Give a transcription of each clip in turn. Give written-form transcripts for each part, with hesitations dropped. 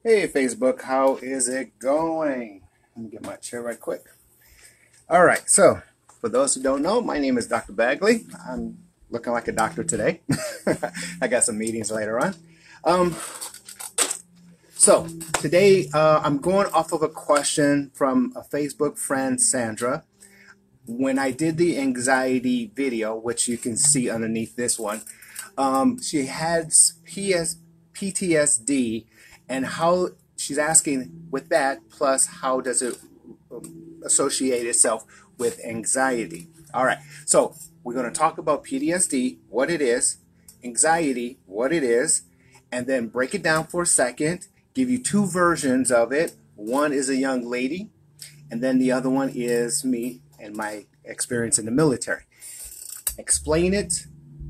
Hey Facebook, how is it going? Let me get my chair right quick. All right, so for those who don't know, my name is Dr. Bagley. I'm looking like a doctor today. I got some meetings later on. Um, so today I'm going off of a question from a Facebook friend, Sandra. When I did the anxiety video, which you can see underneath this one, she had PTSD, and how she's asking with that, plus how does it associate itself with anxiety. All right, so we're going to talk about PTSD, what it is, anxiety, what it is, and then break it down for a second, give you two versions of it. One is a young lady, and then the other one is me and my experience in the military. Explain it,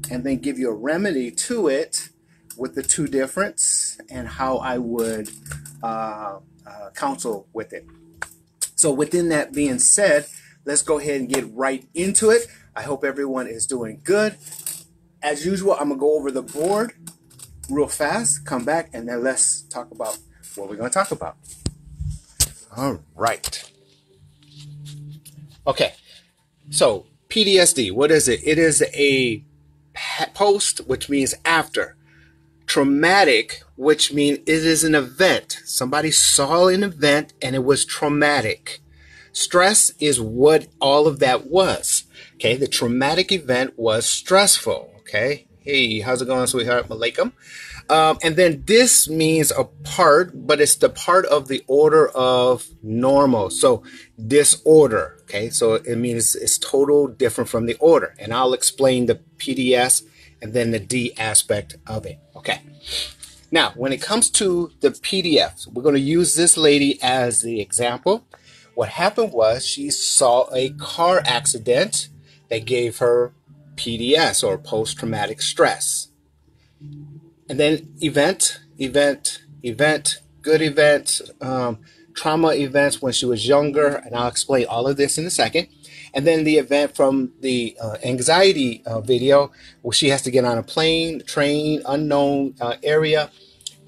and then give you a remedy to it with the two difference and how I would counsel with it. So within that being said, let's go ahead and get right into it. I hope everyone is doing good. As usual, I'm going to go over the board real fast, come back, and then let's talk about what we're going to talk about. All right. Okay. So PTSD, what is it? It is a post, which means after. Traumatic, which means it is an event. Somebody saw an event and it was traumatic. Stress is what all of that was. Okay, the traumatic event was stressful. Okay, hey, how's it going, sweetheart? Malaikum. And then this means a part, but it's the part of the order of normal. So disorder. Okay, so it means it's total different from the order. And I'll explain the PDS and then the D aspect of it. Okay. Now, when it comes to the PDFs, we're going to use this lady as the example. What happened was she saw a car accident that gave her PDS, or post-traumatic stress. And then event, good event, trauma events when she was younger, and I'll explain all of this in a second. And then the event from the anxiety video, where she has to get on a plane, train, unknown area,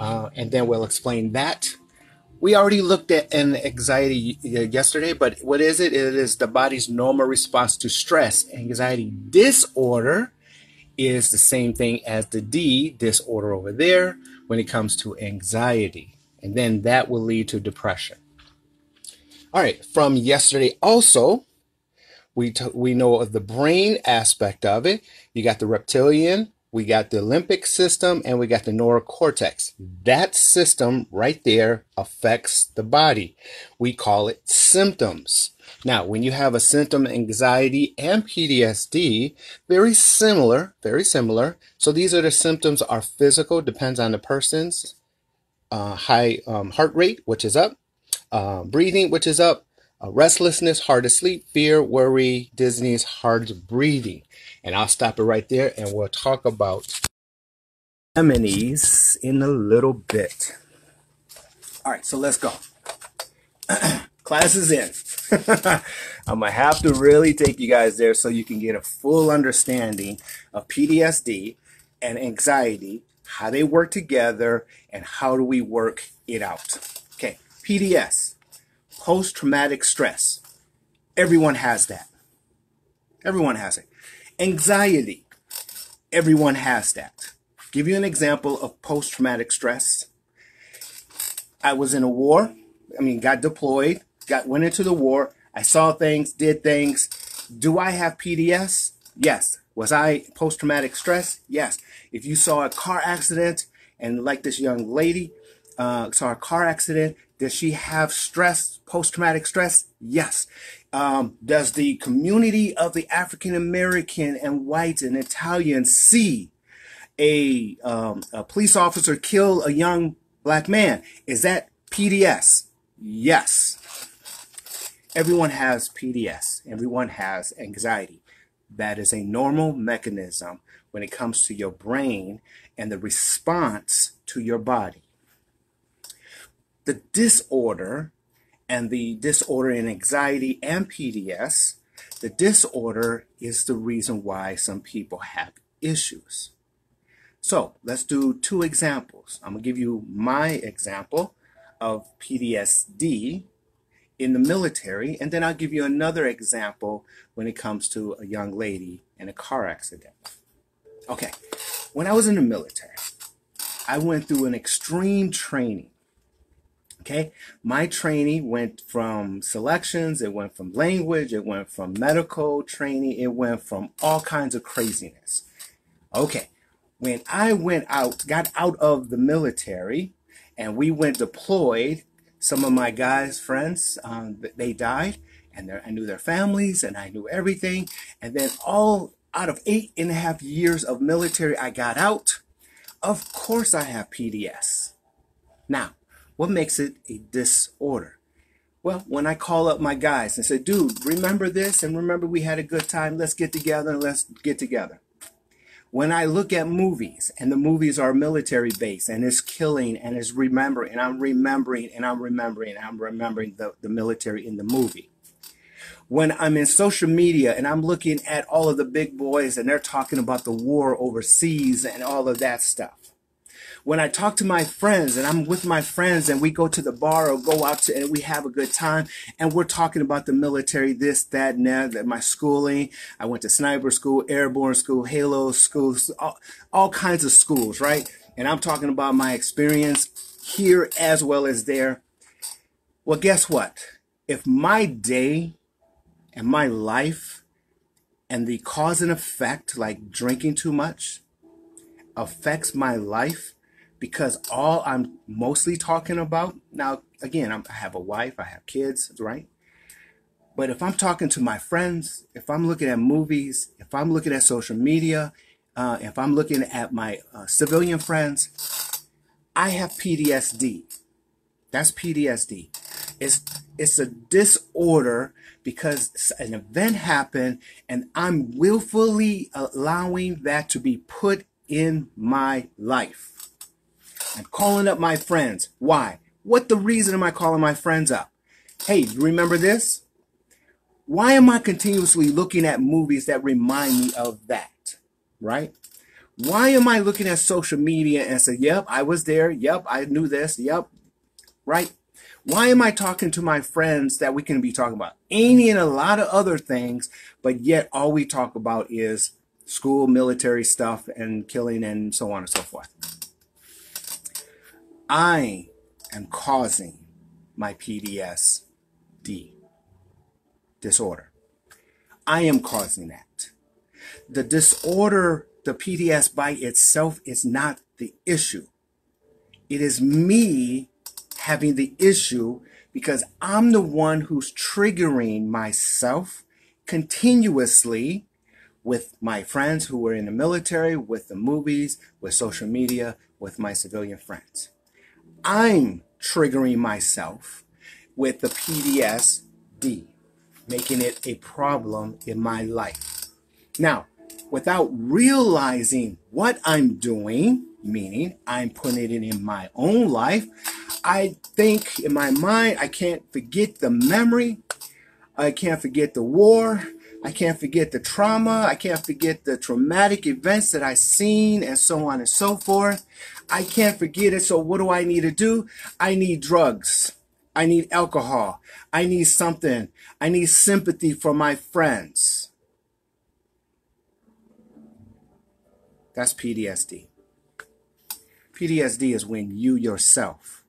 and then we'll explain that. We already looked at an anxiety yesterday, but what is it? It is the body's normal response to stress. Anxiety disorder is the same thing as the D disorder over there when it comes to anxiety. And then that will lead to depression. All right, from yesterday also, we know of the brain aspect of it. You got the reptilian, we got the limbic system, and we got the neurocortex. That system right there affects the body. We call it symptoms. Now, when you have a symptom, anxiety and PTSD, very similar, very similar. So these are the symptoms are physical, depends on the person's high heart rate, which is up, breathing, which is up, restlessness, hard to sleep, fear, worry, dizziness, hard breathing. And I'll stop it right there, and we'll talk about remedies in a little bit. All right, so let's go. Class is in. I'm going to have to really take you guys there so you can get a full understanding of PTSD and anxiety, how they work together, and how do we work it out. Okay, PTS, post-traumatic stress. Everyone has that. Everyone has it. Anxiety. Everyone has that. Give you an example of post-traumatic stress. I was in a war. Got deployed, went into the war. I saw things, did things. Do I have PTS? Yes. Was I post-traumatic stress? Yes. If you saw a car accident, and like this young lady saw a car accident, does she have stress, post-traumatic stress? Yes. Does the community of the African American and whites and Italians see a police officer kill a young black man? Is that PTS? Yes. Everyone has PTS. Everyone has anxiety. That is a normal mechanism when it comes to your brain and the response to your body. The disorder and the disorder in anxiety and PTS, the disorder is the reason why some people have issues. So let's do two examples. I'm going to give you my example. of PTSD in the military, and then I'll give you another example when it comes to a young lady in a car accident. Okay, when I was in the military, I went through an extreme training. Okay, my training went from selections, it went from language, it went from medical training, it went from all kinds of craziness. Okay, when I went out, got out of the military, and we went deployed, some of my guys, friends, they died, and I knew their families, and I knew everything. And then all out of 8.5 years of military, I got out. Of course I have PTS. Now, what makes it a disorder? Well, when I call up my guys and say, dude, remember this, and remember we had a good time, let's get together and let's get together. When I look at movies, and the movies are military based, and it's killing, and it's remembering, and I'm remembering, and I'm remembering, and I'm remembering the military in the movie. When I'm in social media, and I'm looking at all of the big boys, and they're talking about the war overseas, and all of that stuff. When I talk to my friends, and I'm with my friends, and we go to the bar or go out and we have a good time, and we're talking about the military, this, that, and that, my schooling. I went to sniper school, airborne school, Halo schools, all kinds of schools, right? And I'm talking about my experience here as well as there. Well, guess what? If my day and my life and the cause and effect, like drinking too much, affects my life, because all I'm mostly talking about, now, again, I have a wife, I have kids, right? But if I'm talking to my friends, if I'm looking at movies, if I'm looking at social media, if I'm looking at my civilian friends, I have PTSD. That's PTSD. It's a disorder because an event happened and I'm willfully allowing that to be put in my life. I'm calling up my friends. Why? What the reason am I calling my friends up? Hey, remember this? Why am I continuously looking at movies that remind me of that? Right? Why am I looking at social media and say, yep, I was there. Yep, I knew this. Yep. Right? Why am I talking to my friends that we can be talking about any and a lot of other things, but yet all we talk about is school, military stuff, and killing, and so on and so forth? I am causing my PTSD disorder. I am causing that. The disorder, the PTS by itself is not the issue. It is me having the issue because I'm the one who's triggering myself continuously with my friends who were in the military, with the movies, with social media, with my civilian friends. I'm triggering myself with the PTSD, making it a problem in my life. Now, without realizing what I'm doing, meaning I'm putting it in my own life, I think in my mind, I can't forget the memory. I can't forget the war. I can't forget the trauma. I can't forget the traumatic events that I've seen and so on and so forth. I can't forget it. So what do I need to do? I need drugs. I need alcohol. I need something. I need sympathy from my friends. That's PTSD. PTSD is when you yourself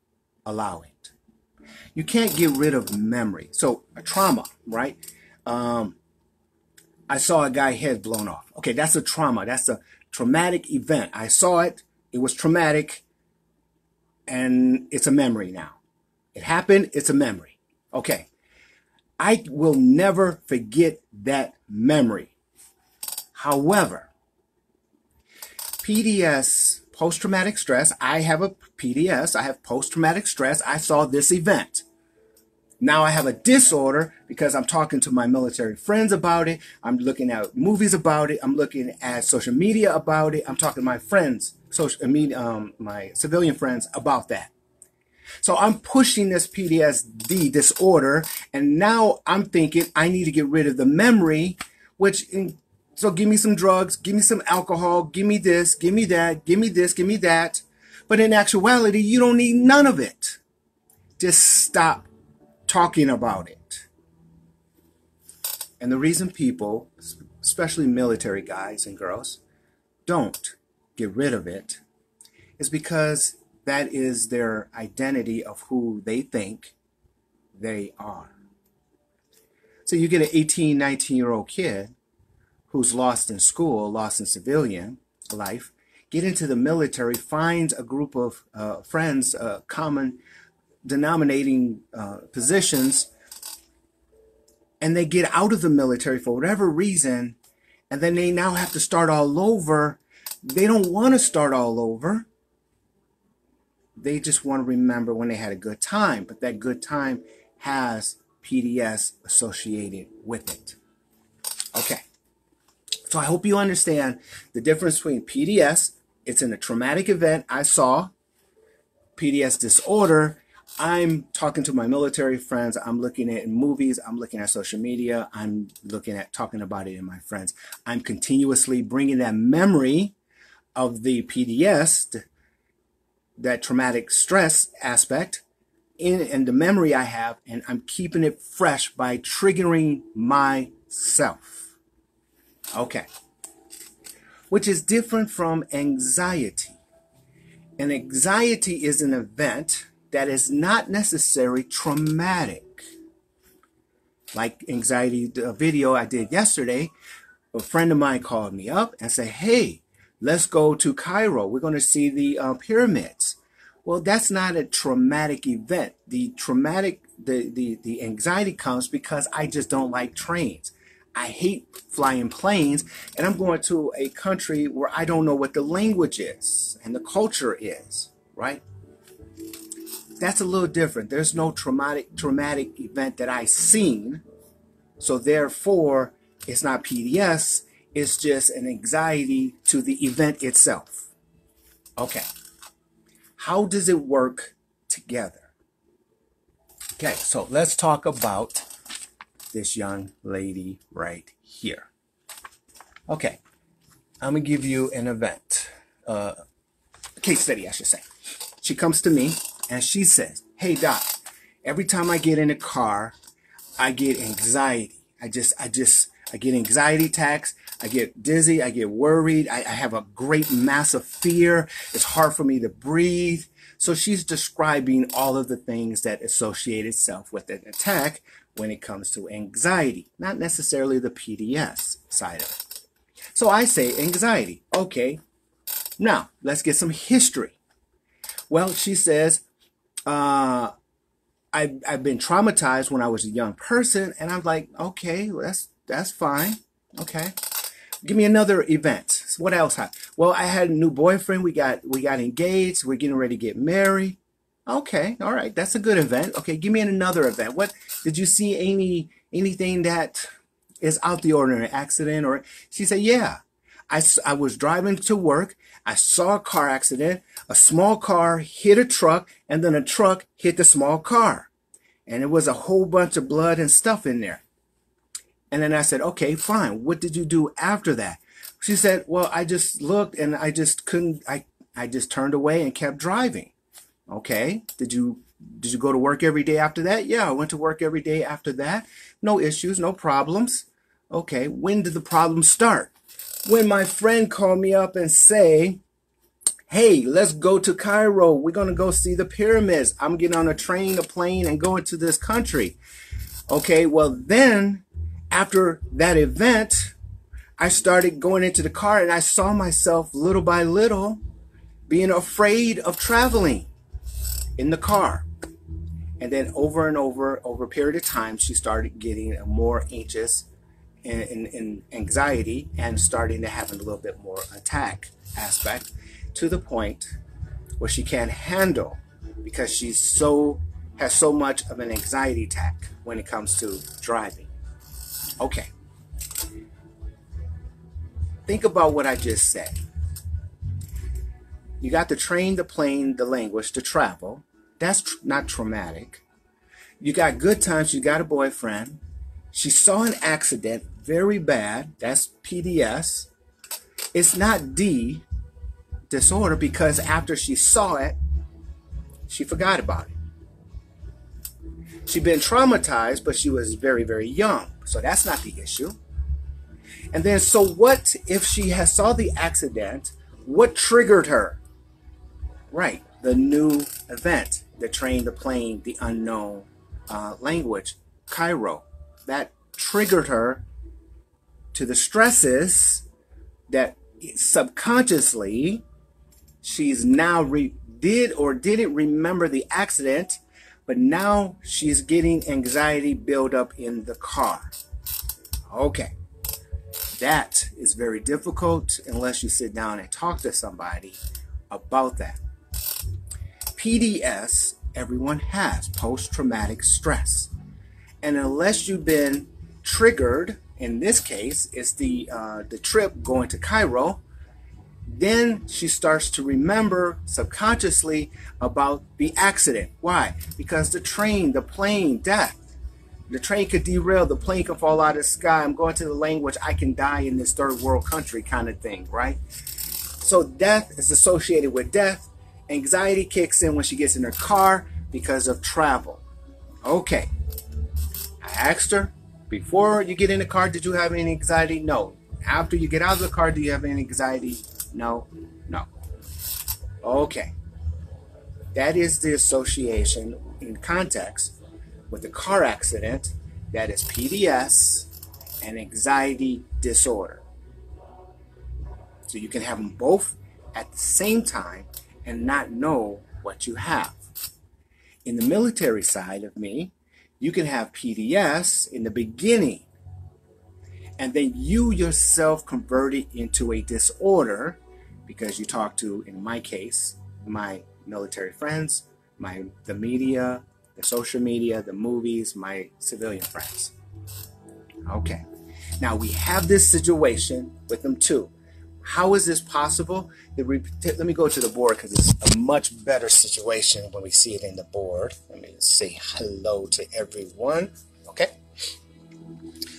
allow it. You can't get rid of memory. So a trauma, right? I saw a guy's head blown off. Okay, that's a trauma. That's a traumatic event. I saw it. It was traumatic. And it's a memory now. It happened. It's a memory. Okay. I will never forget that memory. However, PTS, post-traumatic stress, I have a PTS. I have post-traumatic stress. I saw this event. Now I have a disorder because I'm talking to my military friends about it. I'm looking at movies about it. I'm looking at social media about it. I'm talking to my friends, my civilian friends about that. So I'm pushing this PTSD disorder, and now I'm thinking I need to get rid of the memory, so give me some drugs, give me some alcohol, give me this, give me that, give me this, give me that. But in actuality, you don't need none of it. Just stop talking about it. And the reason people, especially military guys and girls, don't get rid of it is because that is their identity of who they think they are. So you get an 18, 19-year-old kid who's lost in school, lost in civilian life, get into the military, finds a group of friends, common denominating positions, and they get out of the military for whatever reason, and then they now have to start all over. They don't want to start all over. They just want to remember when they had a good time, but that good time has PTS associated with it. Okay. So I hope you understand the difference between PTS, it's in a traumatic event I saw, PTS disorder, I'm talking to my military friends, I'm looking at movies, I'm looking at social media, I'm looking at talking about it in my friends. I'm continuously bringing that memory of the PTS, that traumatic stress aspect, in the memory I have, and I'm keeping it fresh by triggering myself. Okay. Which is different from anxiety. And anxiety is an event that is not necessarily traumatic. Like anxiety, the video I did yesterday, a friend of mine called me up and said, hey, let's go to Cairo. We're going to see the pyramids. Well, that's not a traumatic event. The anxiety comes because I just don't like trains. I hate flying planes, and I'm going to a country where I don't know what the language is and the culture is, right? That's a little different. There's no traumatic event that I've seen, so therefore it's not PTS. It's just an anxiety to the event itself. Okay. How does it work together? Okay, so let's talk about this young lady right here. Okay, I'm going to give you an event, a case study, I should say. She comes to me and she says, hey, doc, every time I get in a car, I get anxiety. I get anxiety attacks. I get dizzy. I get worried. I have a great massive fear. It's hard for me to breathe. So she's describing all of the things that associate itself with an attack when it comes to anxiety, not necessarily the PTS side of it. So I say anxiety. Okay, now let's get some history. Well, she says, I've been traumatized when I was a young person, and I'm like, okay, well, that's fine. Okay, give me another event. What else happened? Well, I had a new boyfriend. We got engaged. We're getting ready to get married. Okay, all right, that's a good event. Okay, give me another event. What did you see? Anything that is out the ordinary, accident? Or she said, yeah, I was driving to work. I saw a car accident. A small car hit a truck, and then a truck hit the small car, and it was a whole bunch of blood and stuff in there. And then I said, okay, fine. What did you do after that? She said, well, I just looked and I just couldn't, I just turned away and kept driving. Okay. Did you go to work every day after that? Yeah, I went to work every day after that. No issues, no problems. Okay. When did the problems start? When my friend called me up and say, hey, let's go to Cairo. We're going to go see the pyramids. I'm getting on a train, a plane, and going to this country. Okay. Well, then after that event, I started going into the car and I saw myself little by little being afraid of traveling in the car. And then over and over a period of time, she started getting more anxious and anxiety and starting to have a little bit more attack aspect to the point where she can't handle because she has so much of an anxiety attack when it comes to driving. Okay. Think about what I just said. You got the train, the plane, the language to travel. That's not traumatic. You got good times. You got a boyfriend. She saw an accident, very bad. That's PTS. It's not disorder because after she saw it, she forgot about it. She'd been traumatized, but she was very, very young. So that's not the issue. And then, so what if she has saw the accident? What triggered her? Right, the new event, the train, the plane, the unknown language, Cairo. That triggered her to the stresses that subconsciously she's now did or didn't remember the accident, but now she's getting anxiety build up in the car. Okay. That is very difficult unless you sit down and talk to somebody about that. PTS, everyone has post-traumatic stress. And unless you've been triggered, in this case, it's the trip going to Cairo, then she starts to remember subconsciously about the accident. Why? Because the train, the plane, death. The train could derail, the plane could fall out of the sky. I'm going to the language, I can die in this third world country kind of thing, right? So death is associated with death. Anxiety kicks in when she gets in her car because of travel. Okay. I asked her, before you get in the car, did you have any anxiety? No. After you get out of the car, do you have any anxiety? No. No. Okay. That is the association in context with a car accident, that is PTS and anxiety disorder. So you can have them both at the same time and not know what you have. In the military side of me, you can have PTS in the beginning, and then you yourself convert it into a disorder because you talk to, in my case, my military friends, the media, the social media, the movies, my civilian friends. Okay. Now we have this situation with them too. How is this possible? Let me go to the board because it's a much better situation when we see it in the board. Let me say hello to everyone. Okay.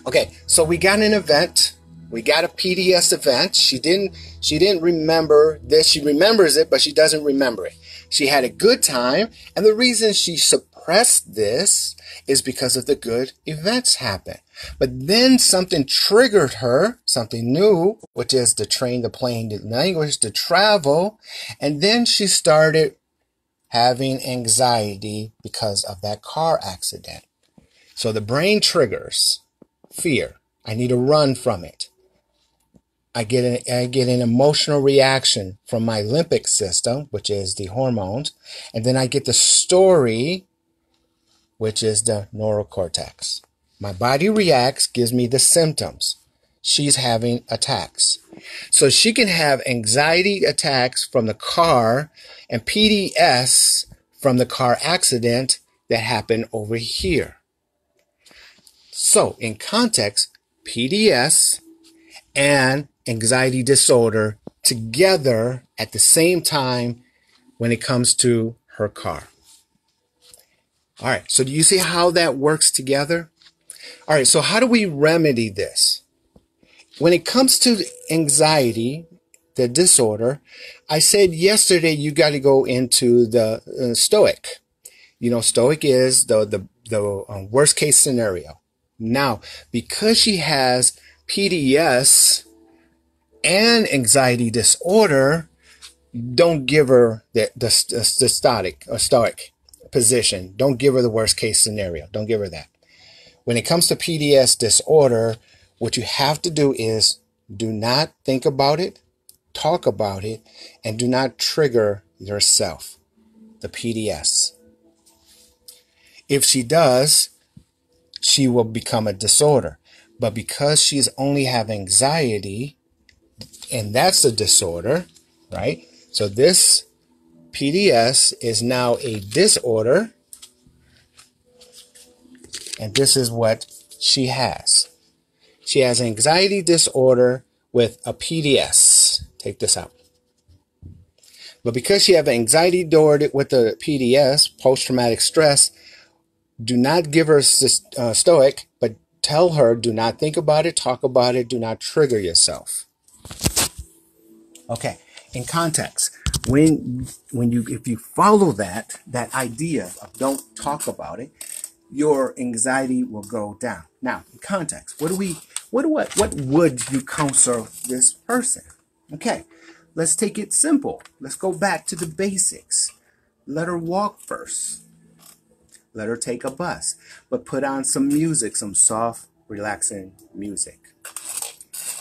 Okay. So we got an event. We got a PTS event. She didn't remember this. She remembers it, but she doesn't remember it. She had a good time, and the reason she suppressed this is because of the good events happen. But then something triggered her, something new, which is the train, the plane, the language, the travel, and then she started having anxiety because of that car accident. So the brain triggers fear. I need to run from it. I get an emotional reaction from my limbic system, which is the hormones, and then I get the story, which is the neurocortex. My body reacts, gives me the symptoms. She's having attacks. So she can have anxiety attacks from the car and PTS from the car accident that happened over here. So in context, PTS and anxiety disorder together at the same time when it comes to her car. All right, so do you see how that works together? All right, so how do we remedy this? When it comes to anxiety, the disorder, I said yesterday you got to go into the stoic. You know, stoic is the worst case scenario. Now, because she has PTS and anxiety disorder, don't give her the stoic position. Don't give her the worst case scenario. Don't give her that. When it comes to PTS disorder, what you have to do is do not think about it, talk about it, and do not trigger yourself, the PTS. If she does, she will become a disorder. But because she's only have anxiety, and that's a disorder, right? So this PTS is now a disorder, and this is what she has. She has anxiety disorder with a PTS. Take this out. But because she have anxiety disorder with the PTS, post-traumatic stress, do not give her stoic, but tell her, do not think about it, talk about it, do not trigger yourself. Okay, in context, if you follow that idea of don't talk about it, your anxiety will go down. Now, in context, what would you counsel this person? Okay, let's take it simple. Let's go back to the basics. Let her walk first. Let her take a bus, but put on some music, some soft, relaxing music.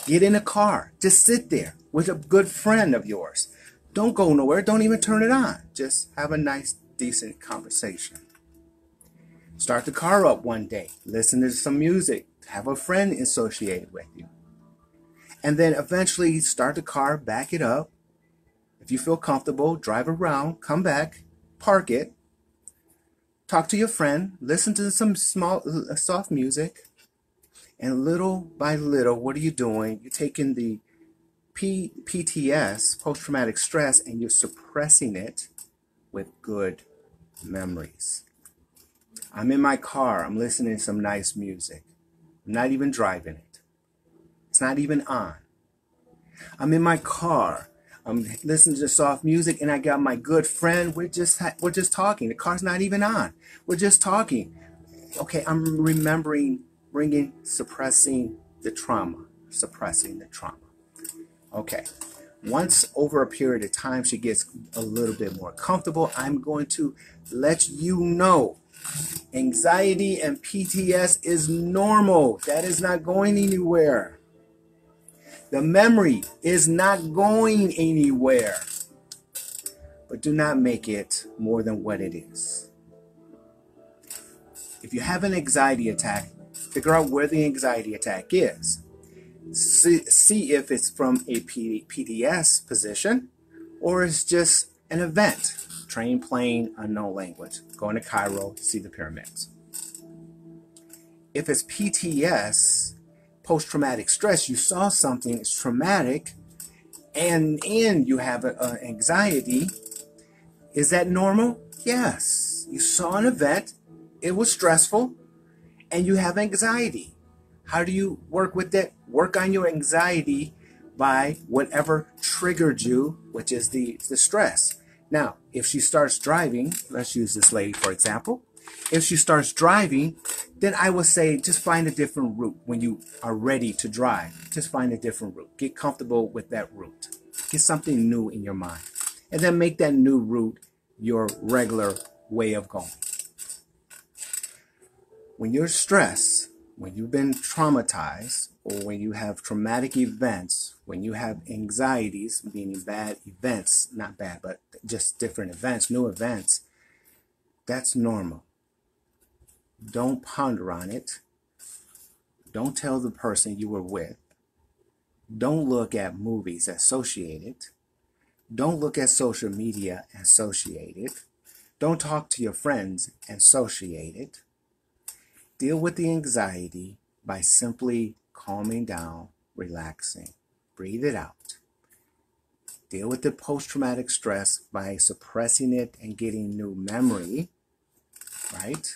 Get in a car. Just sit there with a good friend of yours. Don't go nowhere. Don't even turn it on. Just have a nice, decent conversation. Start the car up one day. Listen to some music. Have a friend associated with you. And then eventually start the car, back it up. If you feel comfortable, drive around, come back, park it. Talk to your friend. Listen to some soft music. And little by little, what are you doing? You're taking the PTS, post-traumatic stress, and you're suppressing it with good memories. I'm in my car. I'm listening to some nice music. I'm not even driving it. It's not even on. I'm in my car. I'm listening to soft music, and I got my good friend. We're just talking. The car's not even on. We're just talking. Okay, I'm remembering, suppressing the trauma. Okay. Once over a period of time she gets a little bit more comfortable, I'm going to let you know anxiety and PTS is normal. That is not going anywhere. The memory is not going anywhere. But do not make it more than what it is. If you have an anxiety attack, figure out where the anxiety attack is. See if it's from a PTS position or it's just an event. Train, plane, unknown language. Going to Cairo, see the pyramids. If it's PTS, post-traumatic stress, you saw something, it's traumatic, and you have anxiety, is that normal? Yes. You saw an event, it was stressful, and you have anxiety. How do you work with it? Work on your anxiety by whatever triggered you, which is the stress. Now, if she starts driving, let's use this lady for example. If she starts driving, then I would say just find a different route. When you are ready to drive, just find a different route. Get comfortable with that route. Get something new in your mind. And then make that new route your regular way of going. When you're stressed, when you've been traumatized, or when you have traumatic events, when you have anxieties, meaning bad events, not bad, but just different events, new events, that's normal. Don't ponder on it. Don't tell the person you were with. Don't look at movies associated. Don't look at social media associated. Don't talk to your friends associated. Deal with the anxiety by simply calming down, relaxing. Breathe it out. Deal with the post-traumatic stress by suppressing it and getting new memory, right?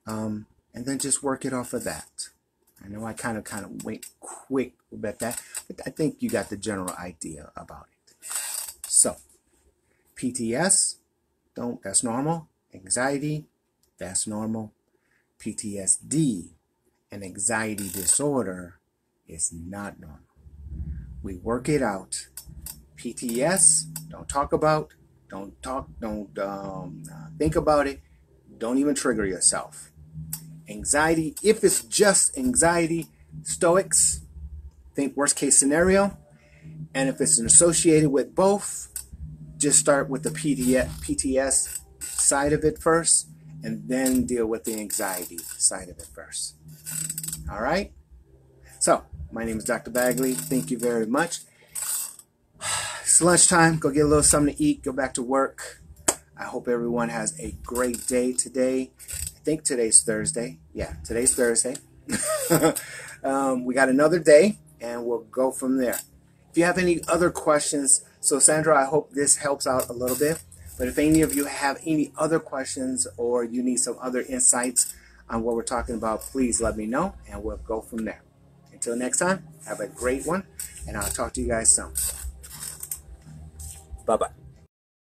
And then just work it off of that. I know I kind of went quick about that, but I think you got the general idea about it. So, PTS, that's normal. Anxiety, that's normal. PTSD, an anxiety disorder, is not normal. We work it out. PTS, don't talk about, don't think about it. Don't even trigger yourself. Anxiety, if it's just anxiety, stoics, think worst case scenario. And if it's associated with both, just start with the PTS side of it first, and then deal with the anxiety side of it first. All right? So, my name is Dr. Bagley. Thank you very much. It's lunchtime. Go get a little something to eat. Go back to work. I hope everyone has a great day today. I think today's Thursday. Yeah, today's Thursday. We got another day, and we'll go from there. If you have any other questions, so Sandra, I hope this helps out a little bit. But if any of you have any other questions or you need some other insights on what we're talking about, please let me know, and we'll go from there. Until next time, have a great one, and I'll talk to you guys soon. Bye-bye.